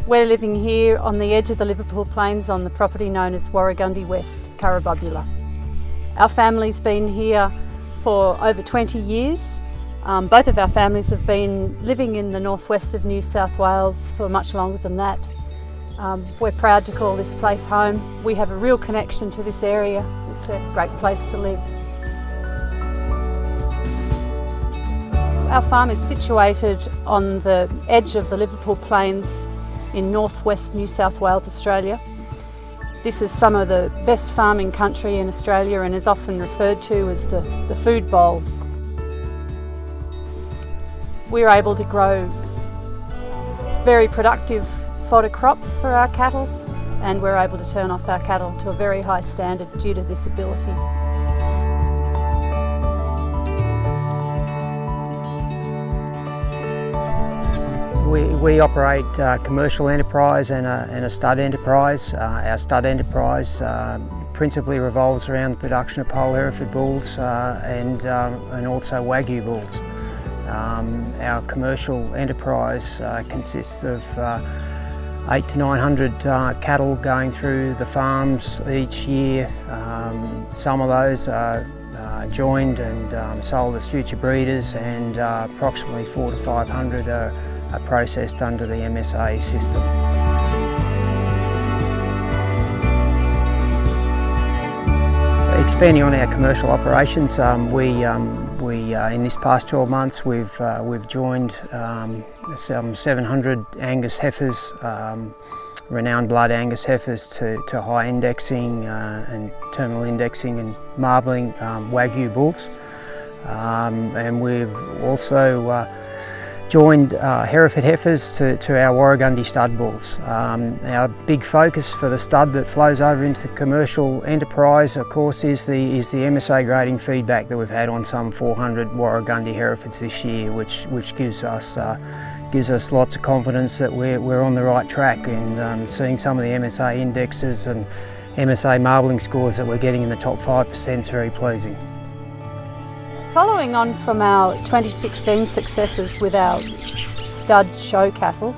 We're living here on the edge of the Liverpool Plains on the property known as Warragundi West, Currabubula. Our family's been here for over 20 years. Both of our families have been living in the northwest of New South Wales for much longer than that. We're proud to call this place home. We have a real connection to this area. It's a great place to live. Our farm is situated on the edge of the Liverpool Plains in northwest New South Wales, Australia. This is some of the best farming country in Australia and is often referred to as the food bowl. We're able to grow very productive fodder crops for our cattle, and we're able to turn off our cattle to a very high standard due to this ability. We operate a commercial enterprise and a stud enterprise. Our stud enterprise principally revolves around the production of Pole Hereford bulls and also Wagyu bulls. Our commercial enterprise consists of 800 to 900 cattle going through the farms each year. Some of those are joined and sold as future breeders, and approximately 400 to 500 are processed under the MSA system. So expanding on our commercial operations, in this past 12 months we've joined some 700 Angus heifers, renowned blood Angus heifers, to high indexing and terminal indexing and marbling Wagyu bulls, and we've also joined Hereford heifers to our Warragundi stud bulls. Our big focus for the stud that flows over into the commercial enterprise, of course, is the MSA grading feedback that we've had on some 400 Warragundi Herefords this year, which gives us lots of confidence that we're on the right track, and seeing some of the MSA indexes and MSA marbling scores that we're getting in the top 5% is very pleasing. Following on from our 2016 successes with our stud show cattle,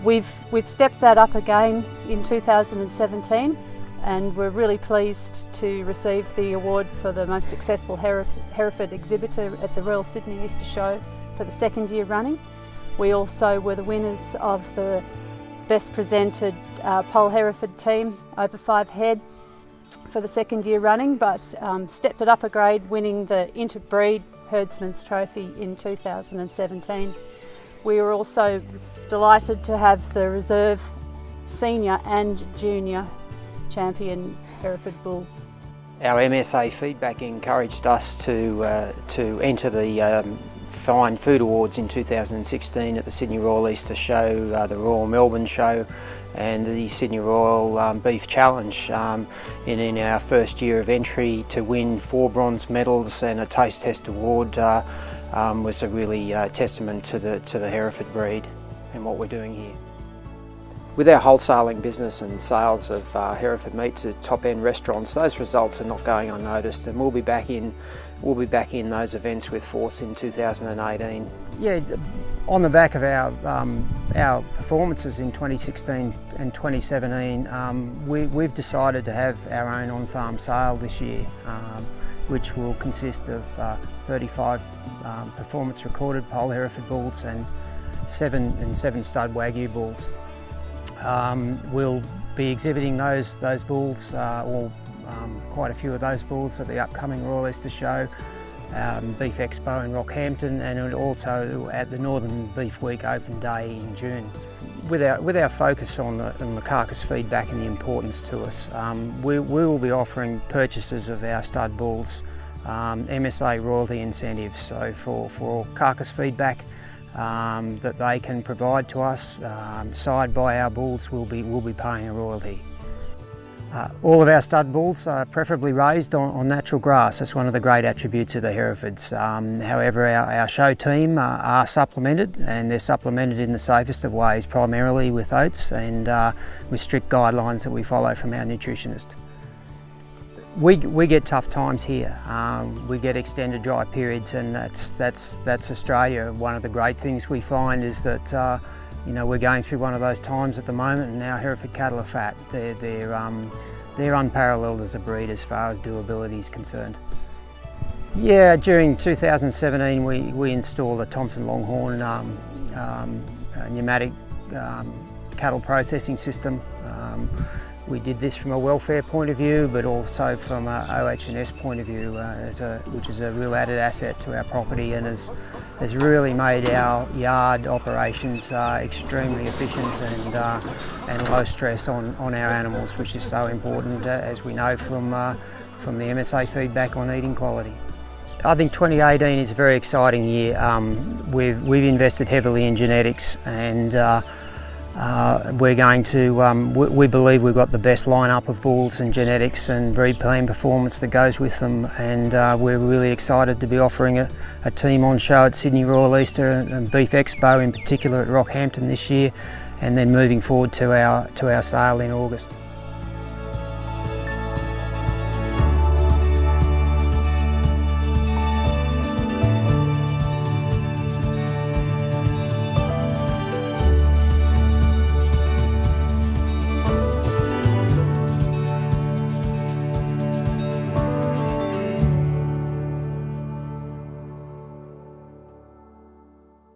we've stepped that up again in 2017, and we're really pleased to receive the award for the most successful Hereford exhibitor at the Royal Sydney Easter Show for the second year running. We also were the winners of the best presented Pole Hereford team over 5 head for the second year running, but stepped it up a grade, winning the Interbreed Herdsman's Trophy in 2017. We were also delighted to have the reserve senior and junior champion Hereford bulls. Our MSA feedback encouraged us to enter the Fine Food Awards in 2016 at the Sydney Royal Easter Show, the Royal Melbourne Show, and the Sydney Royal Beef Challenge. In our first year of entry, to win 4 bronze medals and a taste test award was a really testament to the Hereford breed and what we're doing here. With our wholesaling business and sales of Hereford meat to top-end restaurants, those results are not going unnoticed, and we'll be back in those events with force in 2018. Yeah, on the back of our performances in 2016 and 2017, we've decided to have our own on-farm sale this year, which will consist of 35 performance recorded Pole Hereford bulls and 7 stud Wagyu bulls. We'll be exhibiting those bulls, or quite a few of those bulls, at the upcoming Royal Easter Show, Beef Expo in Rockhampton, and also at the Northern Beef Week Open Day in June. With our focus on the carcass feedback and the importance to us, we will be offering purchasers of our stud bulls MSA royalty incentives. So for carcass feedback that they can provide to us, side by our bulls, we'll be paying a royalty. All of our stud bulls are preferably raised on natural grass. That's one of the great attributes of the Herefords. However, our show team are supplemented, and they're supplemented in the safest of ways, primarily with oats and with strict guidelines that we follow from our nutritionist. We get tough times here. We get extended dry periods, and that's Australia. One of the great things we find is that you know, we're going through one of those times at the moment, and our Hereford cattle are fat. They're unparalleled as a breed as far as durability is concerned. Yeah, during 2017 we installed a Thompson Longhorn pneumatic cattle processing system. We did this from a welfare point of view, but also from a OH&S point of view, which is a real added asset to our property, and has really made our yard operations extremely efficient and low stress on our animals, which is so important, as we know from the MSA feedback on eating quality. I think 2018 is a very exciting year. We've invested heavily in genetics, and we're going to, we believe we've got the best lineup of bulls and genetics and breed plan performance that goes with them, and we're really excited to be offering a team on show at Sydney Royal Easter and Beef Expo in particular at Rockhampton this year, and then moving forward to our sale in August.